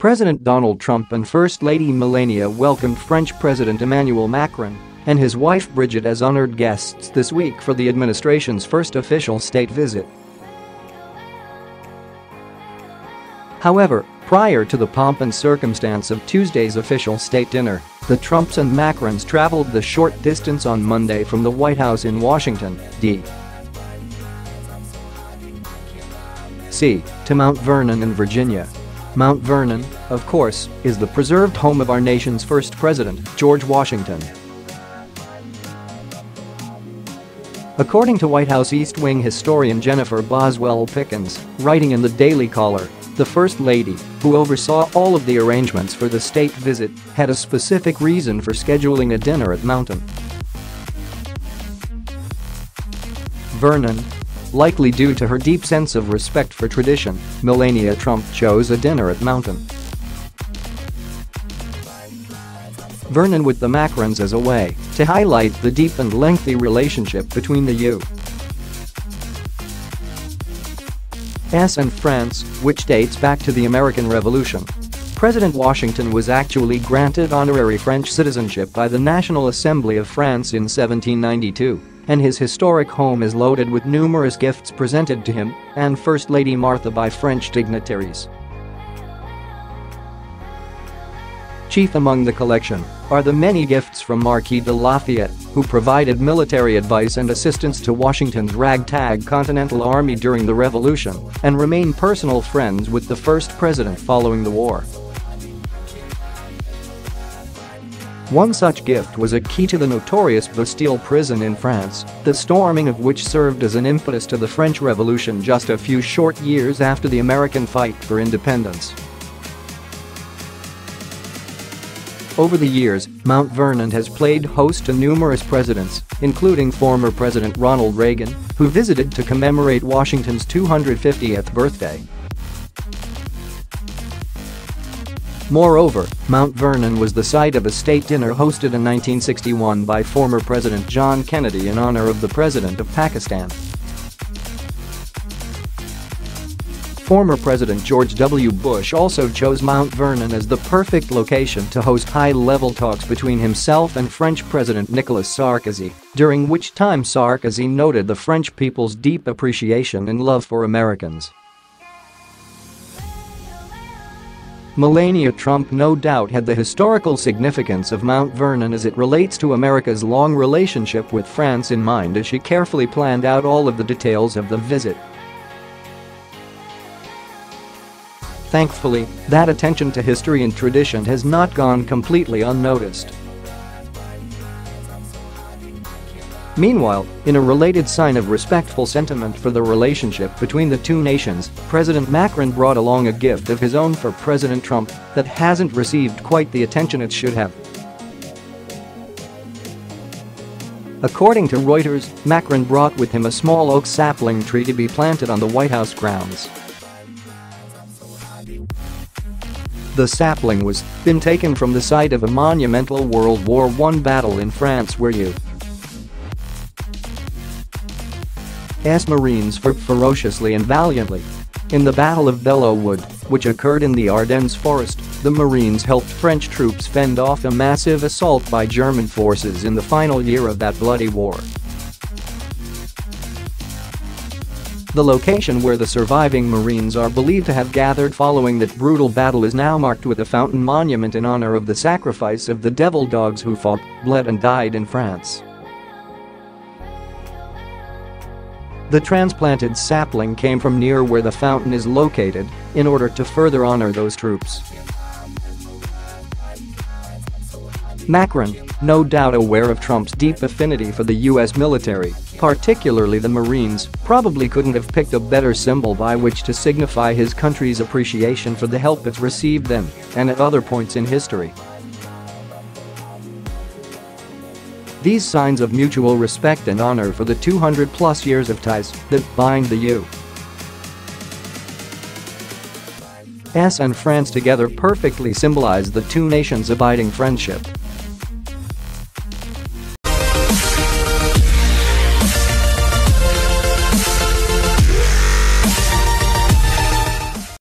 President Donald Trump and First Lady Melania welcomed French President Emmanuel Macron and his wife Brigitte as honored guests this week for the administration's first official state visit. However, prior to the pomp and circumstance of Tuesday's official state dinner, the Trumps and Macrons traveled the short distance on Monday from the White House in Washington, D.C. to Mount Vernon in Virginia. Mount Vernon, of course, is the preserved home of our nation's first president, George Washington. According to White House East Wing historian Jennifer Boswell Pickens, writing in the Daily Caller, the First Lady, who oversaw all of the arrangements for the state visit, had a specific reason for scheduling a dinner at Mount Vernon. Likely due to her deep sense of respect for tradition, Melania Trump chose a dinner at Mount Vernon with the Macrons as a way to highlight the deep and lengthy relationship between the U.S. and France, which dates back to the American Revolution. President Washington was actually granted honorary French citizenship by the National Assembly of France in 1792. And his historic home is loaded with numerous gifts presented to him and First Lady Martha by French dignitaries. Chief among the collection are the many gifts from Marquis de Lafayette, who provided military advice and assistance to Washington's ragtag Continental Army during the Revolution and remained personal friends with the first president following the war. One such gift was a key to the notorious Bastille prison in France, the storming of which served as an impetus to the French Revolution just a few short years after the American fight for independence. Over the years, Mount Vernon has played host to numerous presidents, including former President Ronald Reagan, who visited to commemorate Washington's 250th birthday. Moreover, Mount Vernon was the site of a state dinner hosted in 1961 by former President John Kennedy in honor of the President of Pakistan. Former President George W. Bush also chose Mount Vernon as the perfect location to host high-level talks between himself and French President Nicolas Sarkozy, during which time Sarkozy noted the French people's deep appreciation and love for Americans. Melania Trump no doubt had the historical significance of Mount Vernon as it relates to America's long relationship with France in mind as she carefully planned out all of the details of the visit. Thankfully, that attention to history and tradition has not gone completely unnoticed. Meanwhile, in a related sign of respectful sentiment for the relationship between the two nations, President Macron brought along a gift of his own for President Trump that hasn't received quite the attention it should have. According to Reuters, Macron brought with him a small oak sapling tree to be planted on the White House grounds. The sapling was been taken from the site of a monumental World War I battle in France where U.S. Marines fought ferociously and valiantly. In the Battle of Bel, which occurred in the Ardennes forest, the Marines helped French troops fend off a massive assault by German forces in the final year of that bloody war. The location where the surviving Marines are believed to have gathered following that brutal battle is now marked with a fountain monument in honor of the sacrifice of the devil dogs who fought, bled and died in France. The transplanted sapling came from near where the fountain is located in order to further honor those troops. Macron, no doubt aware of Trump's deep affinity for the U.S. military, particularly the Marines, probably couldn't have picked a better symbol by which to signify his country's appreciation for the help it's received then and at other points in history. These signs of mutual respect and honor for the 200-plus years of ties that bind the U.S. and France together perfectly symbolize the two nations' abiding friendship.